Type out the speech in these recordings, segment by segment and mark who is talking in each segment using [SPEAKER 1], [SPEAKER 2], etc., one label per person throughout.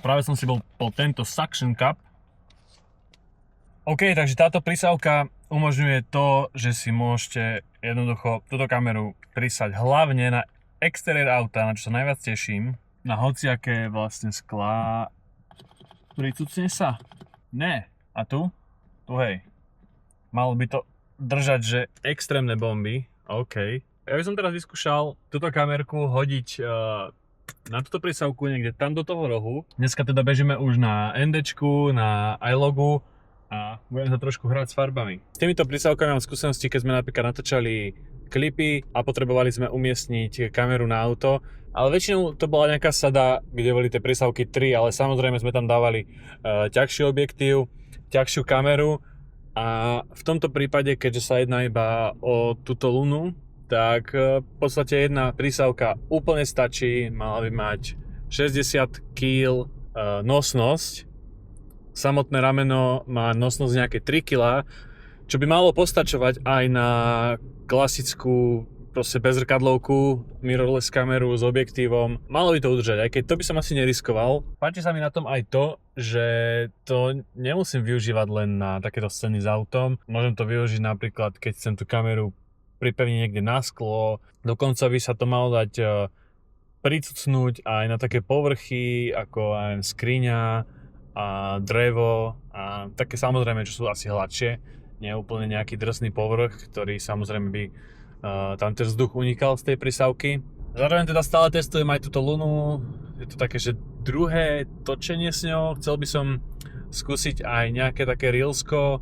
[SPEAKER 1] Práve som si bol po tento suction cup. OK, takže táto prísavka umožňuje to, že si môžete jednoducho túto kameru prisať hlavne na exteriér auta, na čo sa najviac teším. Na hociaké vlastne sklá. Pricucne sa? Ne. A tu? Tu hej. Malo by to držať, že extrémne bomby. OK. Ja by som teraz vyskúšal túto kamerku hodiť na túto prísavku niekde tam do toho rohu. Dneska teda bežíme už na NDčku, na iLogu a budem sa trošku hrať s farbami. S týmito prísavkami mám skúsenosti, keď sme napríklad natáčali klipy a potrebovali sme umiestniť kameru na auto. Ale väčšinou to bola nejaká sada, kde boli tie prísavky 3, ale samozrejme sme tam dávali ťažší objektív, ťažšiu kameru. A v tomto prípade, keďže sa jedná iba o túto lunu, tak v podstate jedna prísavka úplne stačí, mala by mať 60 kg nosnosť. Samotné rameno má nosnosť nejaké 3 kg, čo by malo postačovať aj na klasickú proste bezrkadlovku, mirrorless kameru s objektívom. Malo by to udržať, aj keď to by som asi neriskoval. Páči sa mi na tom aj to, že to nemusím využívať len na takéto scény s autom. Môžem to využiť napríklad, keď chcem tú kameru pripevniť niekde na sklo. Dokonca by sa to malo dať pricucnúť aj na také povrchy, ako aj skriňa a drevo a také samozrejme, čo sú asi hladšie. Nie je úplne nejaký drsný povrch, ktorý samozrejme by tam ten vzduch unikal z tej prísavky. Zároveň teda stále testujem aj túto lunu. Je to také, že druhé točenie s ňou. Chcel by som skúsiť aj nejaké také reelsko,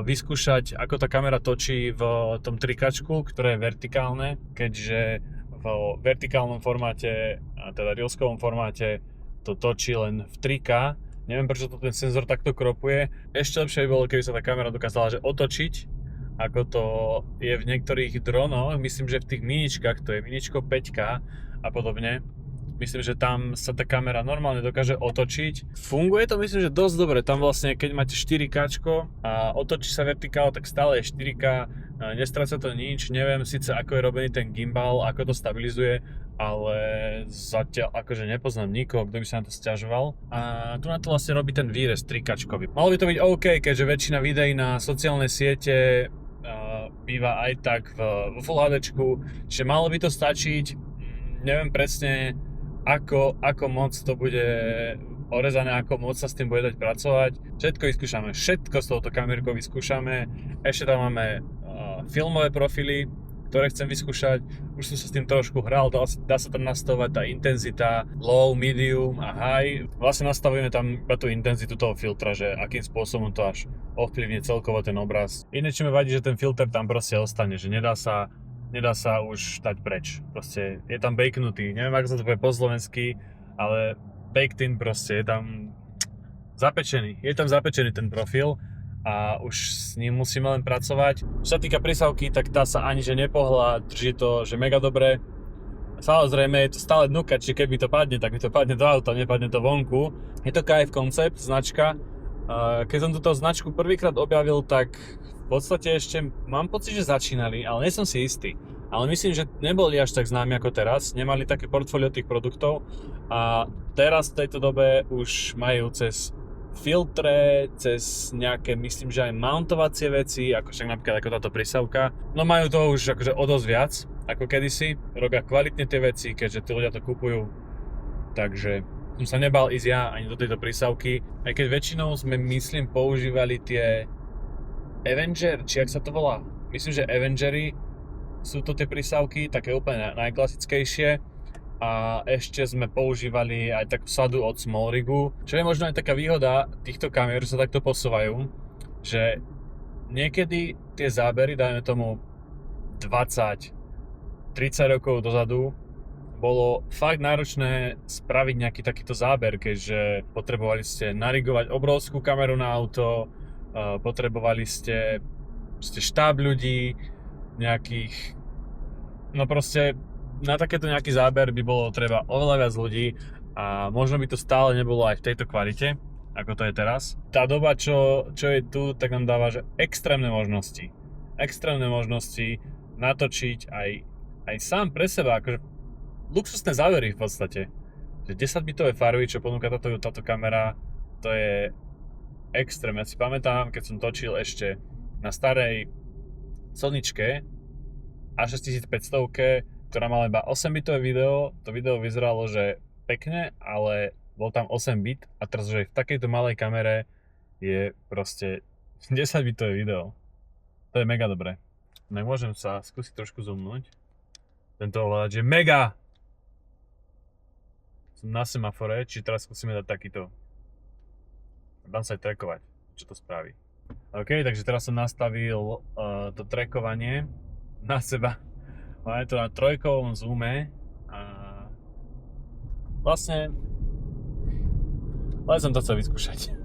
[SPEAKER 1] vyskúšať, ako tá kamera točí v tom trikačku, ktoré je vertikálne, keďže v vertikálnom formáte, a teda reelskovom formáte, to točí len v 3K. Neviem, prečo to ten senzor takto kropuje. Ešte lepšie by bolo, keby sa tá kamera dokázala že otočiť, ako to je v niektorých dronoch. Myslím, že v tých miničkách, to je miničko 5K a podobne. Myslím, že tam sa tá kamera normálne dokáže otočiť. Funguje to, myslím, že dosť dobre. Tam vlastne, keď máte 4K a otočí sa vertikál, tak stále je 4K. Nestráca to nič. Neviem síce, ako je robený ten gimbal, ako to stabilizuje, ale zatiaľ akože nepoznám nikoho, kto by sa na to sťažoval. A tu na to vlastne robí ten výrez 3K-čkový. Malo by to byť OK, keďže väčšina videí na sociálne siete býva aj tak v Full HDčku, čiže malo by to stačiť. Neviem presne, ako moc to bude orezané, ako moc sa s tým bude dať pracovať. Všetko vyskúšame, všetko s touto kamerkou vyskúšame. Ešte tam máme filmové profily, ktoré chcem vyskúšať. Už som sa s tým trošku hral, dá sa tam nastavovať tá intenzita, low, medium a high. Vlastne nastavujeme tam iba tú intenzitu toho filtra, že akým spôsobom to až ovplyvní celkovo ten obraz. Iné, čo mi vadí, že ten filter tam proste ostane, že nedá sa už dať preč. Proste je tam bakenutý, neviem ako sa to povie po slovensky, ale baked in proste, je tam zapečený. Je tam zapečený ten profil a už s ním musíme len pracovať. Čo sa týka prísavky, tak tá sa ani že nepohla, drží to že mega dobre. Samozrejme je to stále dnuka, čiže keď mi to padne, tak mi to padne do auta, nepadne to vonku. Je to KF Concept značka. Keď som túto značku prvýkrát objavil, tak v podstate ešte mám pocit, že začínali, ale nie som si istý. Ale myslím, že neboli až tak známi ako teraz, nemali také portfólio tých produktov a teraz v tejto dobe už majú cez filtre, cez nejaké, myslím, že aj mountovacie veci, ako však napríklad ako táto prísavka. No majú toho už akože o dosť viac ako kedysi, robia kvalitne tie veci, keďže tí ľudia to kupujú. Takže som sa nebal ísť ja ani do tejto prísavky, aj keď väčšinou sme, myslím, používali tie Avenger, či jak sa to volá. Myslím, že Avengery sú to tie prísavky, také úplne najklasickejšie. A ešte sme používali aj takú sadu od Smallrigu, čo je možno aj taká výhoda týchto kamier, že sa takto posúvajú, že niekedy tie zábery, dajme tomu 20-30 rokov dozadu, bolo fakt náročné spraviť nejaký takýto záber, keďže potrebovali ste narigovať obrovskú kameru na auto, potrebovali ste štáb ľudí, nejakých, no proste na takéto nejaký záber by bolo treba oveľa viac ľudí a možno by to stále nebolo aj v tejto kvalite, ako to je teraz. Tá doba, čo je tu, tak nám dáva že extrémne možnosti natočiť aj sám pre seba, akože luxusné závery v podstate. že 10-bitové farby, čo ponúka táto kamera, to je extrém. Ja si pamätám, keď som točil ešte na starej Soničke A6500, ktorá mala iba 8-bitové video. To video vyzeralo, že pekne, ale bol tam 8 bit a teraz už aj v takejto malej kamere je proste 10-bitové video. To je mega dobré. Nemôžem sa skúsiť trošku zoomnúť. Tento ovládač je mega! Som na semafore, či teraz skúsime dať takýto. Dám sa aj trackovať, čo to spraví. OK, takže teraz som nastavil to trackovanie na seba. Máme to na trojkovom zoome a vlastne len som to chcel vyskúšať.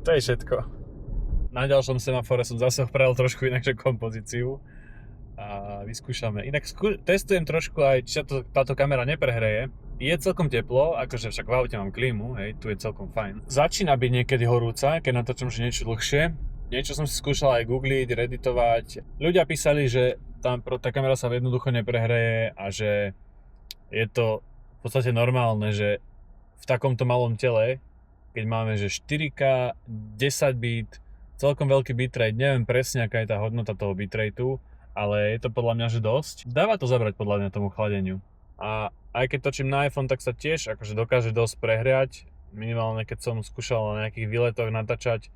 [SPEAKER 1] To je všetko. Na ďalšom semafore som zase opravil trošku inakšiu kompozíciu a vyskúšame. Inak testujem trošku aj, či táto kamera neprehreje. Je celkom teplo, akože však v aute mám klímu, hej, tu je celkom fajn. Začína byť niekedy horúca, keď natočím už niečo dlhšie. Niečo som si skúšal aj googliť, reditovať. Ľudia písali, že tá kamera sa jednoducho neprehreje a že je to v podstate normálne, že v takomto malom tele, keď máme že 4K, 10 bit, celkom veľký bitrate, neviem presne aká je tá hodnota toho bitrateu, ale je to podľa mňa že dosť. Dáva to zabrať podľa mňa tomu chladeniu. A aj keď točím na iPhone, tak sa tiež akože dokáže dosť prehriať. Minimálne keď som skúšal na nejakých výletoch natáčať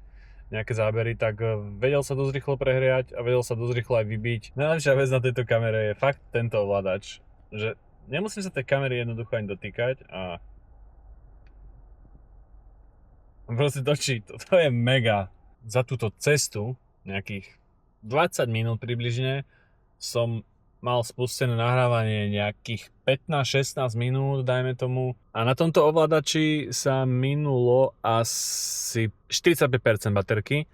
[SPEAKER 1] nejaké zábery, tak vedel sa dosť rýchlo prehriať a vedel sa dosť rýchlo aj vybiť. Najlepšia vec na tejto kamere je fakt tento ovládač, že nemusím sa tej kamery jednoducho ani dotýkať a proste točí, to je mega. Za túto cestu, nejakých 20 minút približne, som mal spustené nahrávanie nejakých 15-16 minút, dajme tomu. A na tomto ovládači sa minulo asi 45% baterky.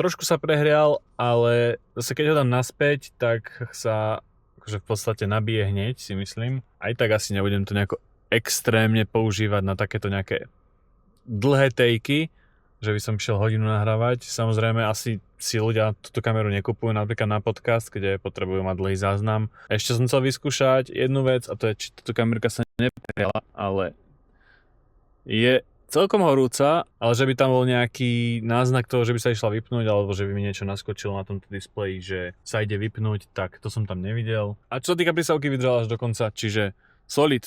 [SPEAKER 1] Trošku sa prehrial, ale zase keď ho dám naspäť, tak sa akože v podstate nabije hneď, si myslím. Aj tak asi nebudem to nejako extrémne používať na takéto nejaké dlhé takey, že by som šiel hodinu nahrávať. Samozrejme, asi si ľudia túto kameru nekupujú napríklad na podcast, kde potrebujú mať dlhý záznam. Ešte som chcel vyskúšať jednu vec, a to je, či táto kamerka sa neprehriala, ale je celkom horúca, ale že by tam bol nejaký náznak toho, že by sa išla vypnúť, alebo že by mi niečo naskočilo na tomto displeji, že sa ide vypnúť, tak to som tam nevidel. A čo sa týka prísavky, vydržala až do konca, čiže solid.